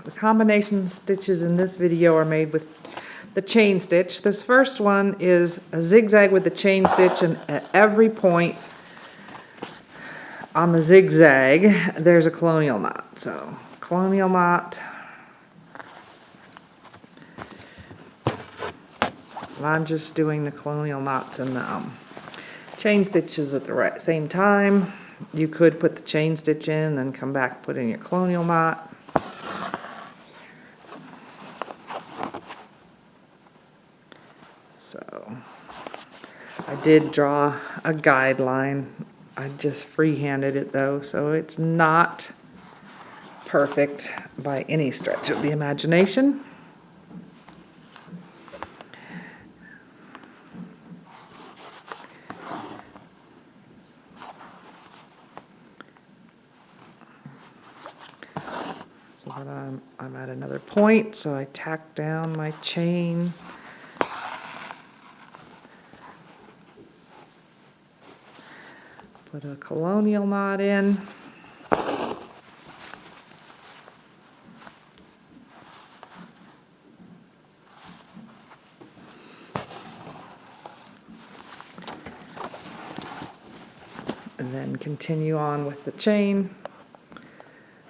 The combination stitches in this video are made with the chain stitch. This first one is a zigzag with the chain stitch, and at every point on the zigzag there's a colonial knot. So colonial knot, and I'm just doing the colonial knots and the chain stitches at the same time. You could put the chain stitch in, then come back, put in your colonial knot. So I did draw a guideline. I just freehanded it though, so it's not perfect by any stretch of the imagination. So that I'm at another point, so I tack down my chain. Put a colonial knot in. And then continue on with the chain.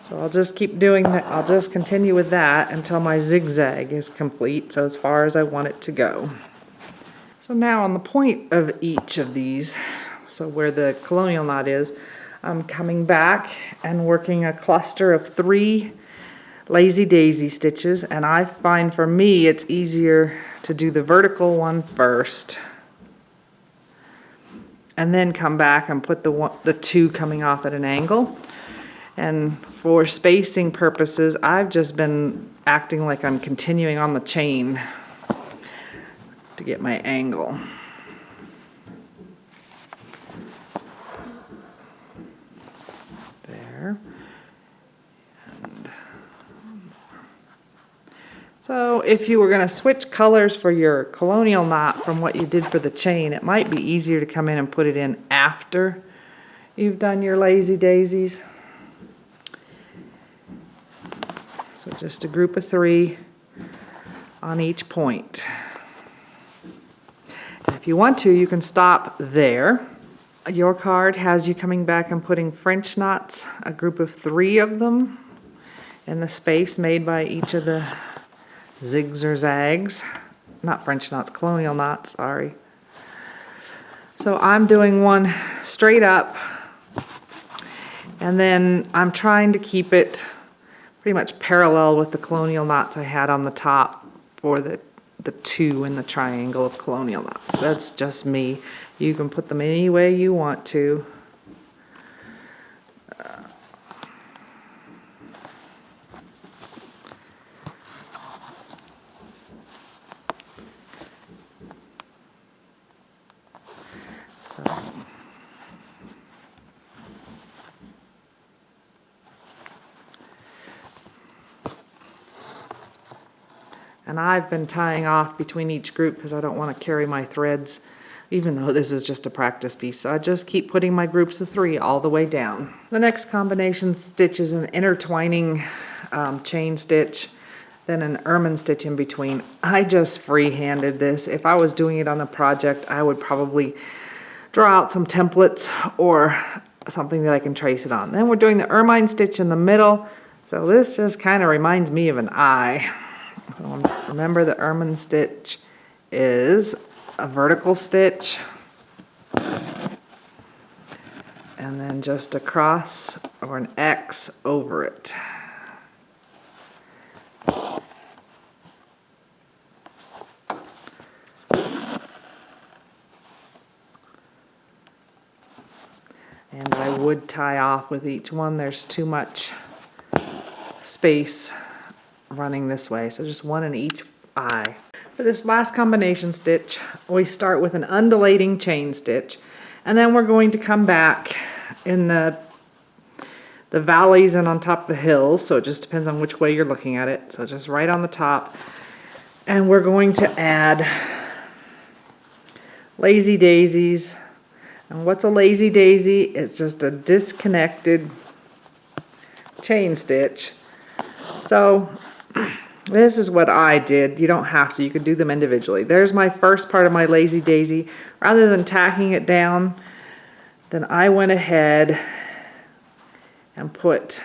So I'll just keep doing that. I'll just continue with that until my zigzag is complete, so as far as I want it to go. So now on the point of each of these, so where the colonial knot is, I'm coming back and working a cluster of 3 Lazy Daisy stitches, and I find for me it's easier to do the vertical one first and then come back and put the 2 coming off at an angle. And for spacing purposes, I've just been acting like I'm continuing on the chain to get my angle. There. And so if you were going to switch colors for your colonial knot from what you did for the chain, it might be easier to come in and put it in after you've done your Lazy Daisies. So just a group of 3 on each point. And if you want to, you can stop there. Your card has you coming back and putting French knots, a group of 3 of them, in the space made by each of the zigs or zags. Not French knots, colonial knots, sorry. So I'm doing one straight up, and then I'm trying to keep it pretty much parallel with the colonial knots I had on the top for the 2 in the triangle of colonial knots. That's just me. You can put them any way you want to. And I've been tying off between each group because I don't want to carry my threads, even though this is just a practice piece. So I just keep putting my groups of 3 all the way down. The next combination stitch is an intertwining chain stitch, then an Ermine stitch in between. I just free-handed this. If I was doing it on the project, I would probably draw out some templates or something that I can trace it on. Then we're doing the Ermine stitch in the middle. So this just kind of reminds me of an eye. So remember, the Ermine stitch is a vertical stitch and then just a cross or an X over it. And I would tie off with each one. There's too much space running this way, so just 1 in each eye. For this last combination stitch, we start with an undulating chain stitch, and then we're going to come back in the valleys and on top of the hills, so it just depends on which way you're looking at it. So just right on the top, and we're going to add Lazy Daisies. And what's a Lazy Daisy? It's just a disconnected chain stitch. So This is what I did. You don't have to. You can do them individually. There's my first part of my Lazy Daisy. Rather than tacking it down, then I went ahead and put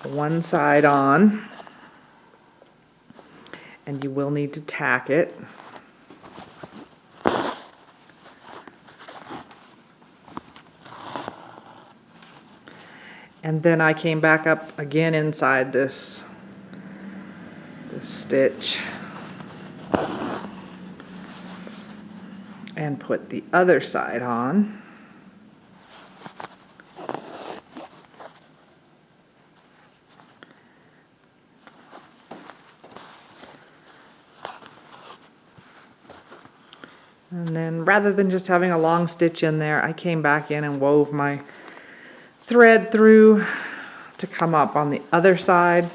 one side on. And you will need to tack it. And then I came back up again inside this stitch and put the other side on. And then rather than just having a long stitch in there, I came back in and wove my thread through to come up on the other side.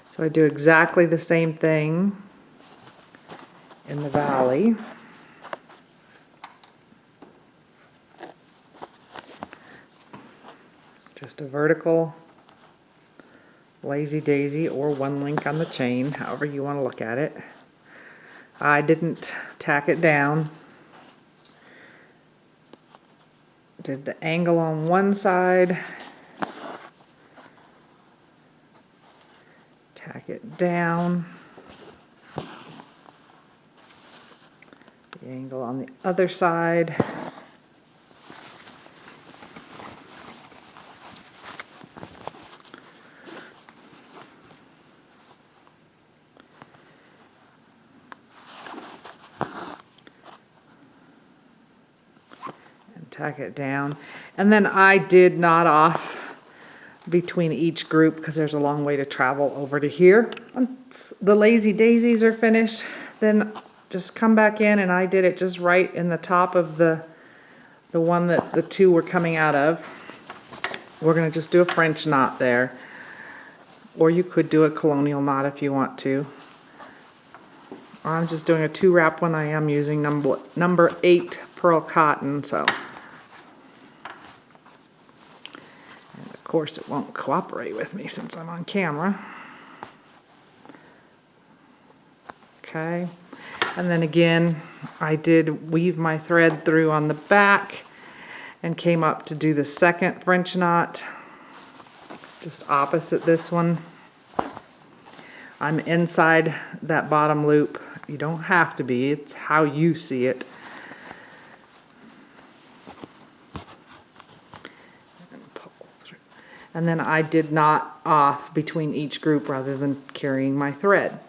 So I do exactly the same thing in the valley. Just a vertical Lazy Daisy or one link on the chain, however you want to look at it. I didn't tack it down. Did the angle on one side, tack it down, the angle on the other side, and tack it down. And then I did knot off between each group because there's a long way to travel over to here. Once the Lazy Daisies are finished, then just come back in, and I did it just right in the top of the one that the two were coming out of. We're going to just do a French knot there, or you could do a Colonial knot if you want to. I'm just doing a 2-wrap one. I am using number 8 pearl cotton, so. And of course it won't cooperate with me since I'm on camera. Okay. And then again, I did weave my thread through on the back and came up to do the second French knot, just opposite this one. I'm inside that bottom loop. You don't have to be, it's how you see it. And pull through. And then I did knot off between each group rather than carrying my thread.